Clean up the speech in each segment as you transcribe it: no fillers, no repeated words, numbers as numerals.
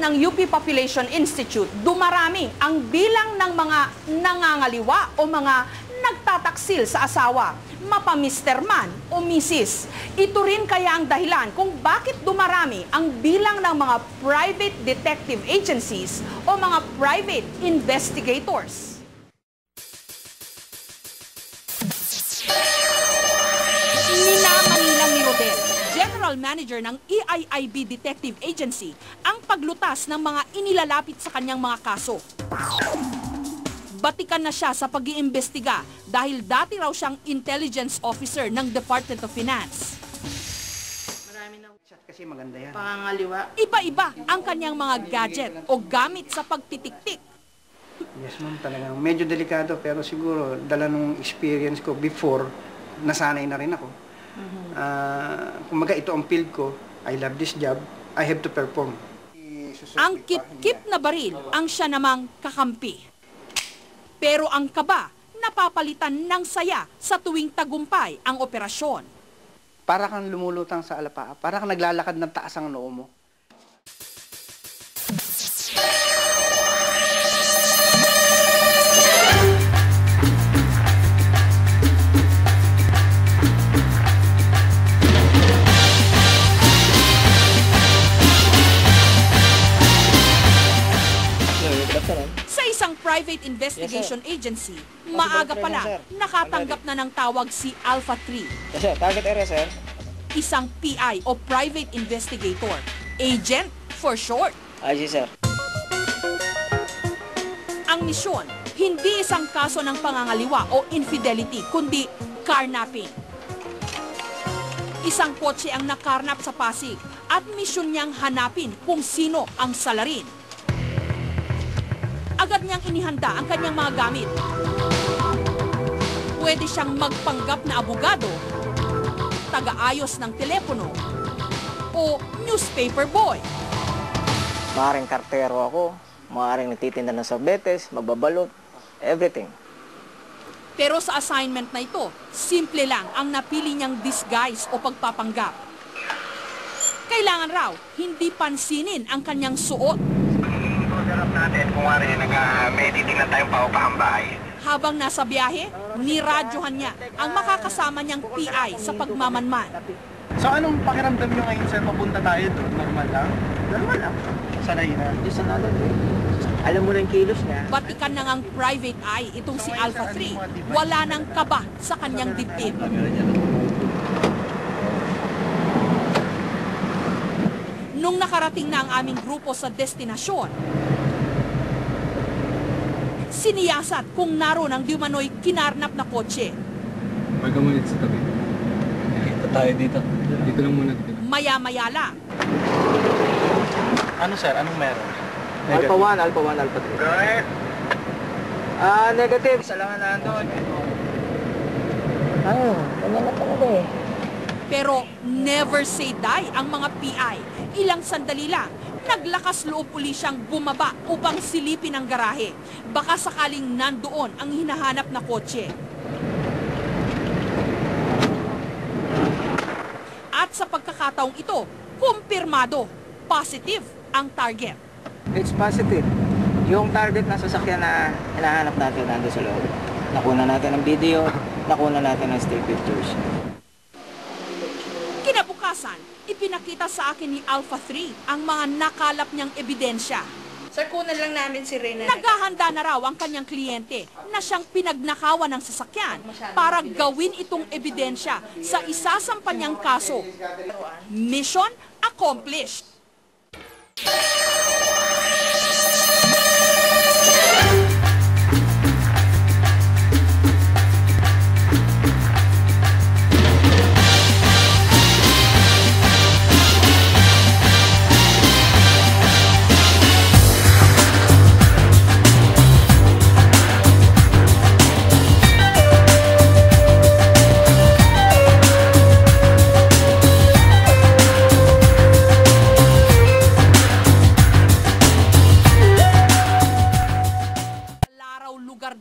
ng UP Population Institute, dumarami ang bilang ng mga nangangaliwa o mga nagtataksil sa asawa, mapa-mister man o misis. Ito rin kaya ang dahilan kung bakit dumarami ang bilang ng mga private detective agencies o mga private investigators. Minamanilang ni Rodel, General Manager ng EIIB Detective Agency, ang paglutas ng mga inilalapit sa kanyang mga kaso. Batikan na siya sa pag-iimbestiga dahil dati raw siyang intelligence officer ng Department of Finance. Marami na chat kasi maganda yan. Pangangaliwa. Iba-iba ang kanyang mga gadget o gamit sa pagtitiktik. Yes ma'am, talagang medyo delikado pero siguro dala nung experience ko before, nasanay na rin ako. Kumaga ito ang field ko, I love this job, I have to perform. Ang kip-kip na baril ang siya namang kakampi. Pero ang kaba, napapalitan ng saya sa tuwing tagumpay ang operasyon. Para kang lumulutang sa alapaa, para kang naglalakad ng taas ang noo mo. Sa isang private investigation agency, maaga pa lang nakatanggap na ng tawag si Alpha 3. Yes, sir. Target area, sir. Isang PI o private investigator. Agent for short. IG, sir. Ang misyon, hindi isang kaso ng pangangaliwa o infidelity, kundi carnapping. Isang kotse ang nakarnap sa Pasig at misyon niyang hanapin kung sino ang salarin. Agad niyang inihanda ang kanyang mga gamit. Pwede siyang magpanggap na abogado, taga-ayos ng telepono, o newspaper boy. Maaring kartero ako, maaring nagtitinda ng sorbetes, mababalot, everything. Pero sa assignment na ito, simple lang ang napili niyang disguise o pagpapanggap. Kailangan raw, hindi pansinin ang kanyang suot. Natin kung may titingnan tayong paupaang bahay. Habang nasa biyahe, niradyohan niya ang makakasama niyang PI sa pagmamanman. So anong pakiramdam nyo ngayon sir? Papunta tayo doon? Normal lang? Normal lang. Sanay na. Just another day. Alam mo na yung kilos niya. Batikan na ngang private eye itong si Alpha 3. Wala nang kaba sa kanyang dibdib. Nung nakarating na ang aming grupo sa destinasyon, siniyasat kung naroon ang di umano'y kinarnap na kotse. Magamunit sa tabi. Ito tayo dito. Dito lang muna. Maya-maya lang. Ano sir? Anong meron? Alpha 1, Alpha 1, Alpha 3. Correct. Negative. Isa lang na nandun. Ganyan na talaga eh. Pero never say die ang mga PI. Ilang sandali lang, naglakas loob uli siyang bumaba upang silipin ang garahe. Baka sakaling nandoon ang hinahanap na kotse. At sa pagkakataong ito, kumpirmado, positive ang target. It's positive. Yung target na sasakyan na hinahanap natin nandun sa loob. Nakuna natin ang video, nakuna natin ang still pictures. Kinabukasan, ipinakita sa akin ni Alpha 3 ang mga nakalap niyang ebidensya. Sir, kunan lang namin si Reyna. Naghahanda na raw ang kanyang kliyente na siyang pinagnakawan ng sasakyan para gawin itong ebidensya sa isasampa niyang kaso. Mission accomplished!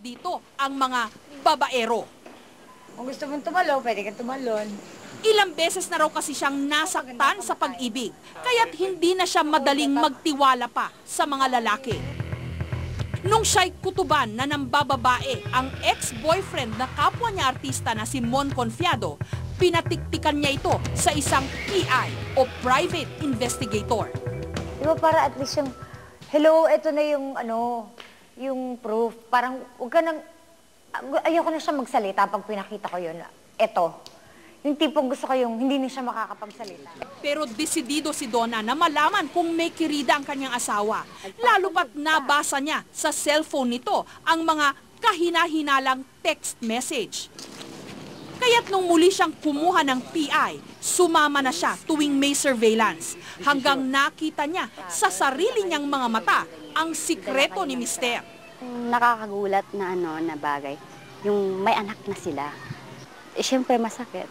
Dito ang mga babaero. Kung gusto mong tumalo, pwede ka tumalon. Ilang beses na raw kasi siyang nasaktan sa pag-ibig, kaya't hindi na siya madaling magtiwala pa sa mga lalaki. Nung siya'y kutuban na nambababae ang ex-boyfriend na kapwa niya artista na si Mon Confiado, pinatiktikan niya ito sa isang PI o Private Investigator. Diba para at least yung, hello, ito na yung, yung proof. Parang, huwag ka nang, ayoko na siya magsalita pag pinakita ko yun. Eto. Yung tipong gusto ko yung hindi na siya makakapagsalita. Pero desidido si Donna na malaman kung may kirida ang kanyang asawa. Lalo pat nabasa niya sa cellphone nito ang mga kahina-hinalang text message. Kaya't nung muli siyang kumuha ng PI, sumama na siya tuwing may surveillance. Hanggang nakita niya sa sarili niyang mga mata ang sikreto ni Mister. Nakakagulat na na bagay, yung may anak na sila. Siyempre masakit.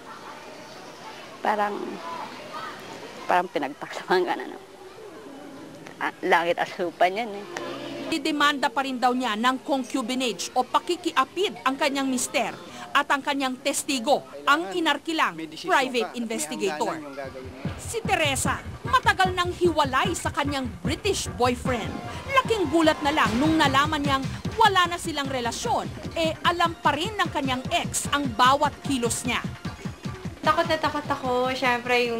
Parang pinagtaksaman ka na. Langit at lupa niyan eh. Didemanda pa rin daw niya ng concubinage o pakikiapid ang kanyang mister at ang kanyang testigo, ang inarkilang private investigator. Si Teresa, matagal nang hiwalay sa kanyang British boyfriend. Laking gulat na lang nung nalaman niyang wala na silang relasyon, alam pa rin ng kanyang ex ang bawat kilos niya. Takot na takot ako. Siyempre,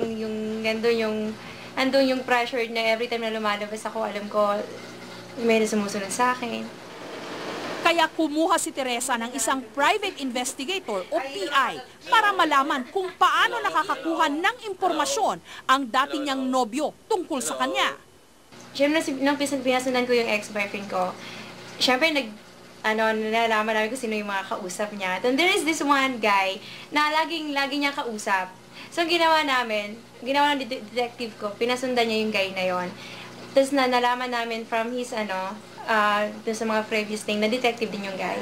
andun yung pressure na every time na lumalabas ako, alam ko, may sumusunod sa akin. Kaya kumuha si Teresa ng isang private investigator o PI para malaman kung paano nakakakuha ng impormasyon ang dati niyang nobyo tungkol sa kanya. Siyempre, nung pinasundan ko yung ex-boyfriend ko, siyempre, nalalaman namin kung sino yung mga kausap niya. And there is this one guy na lagi niya kausap. So, ginawa ng detective ko, pinasundan niya yung guy na yon. Tapos nalaman namin from his, dun sa mga previous thing, na detective din yung guy.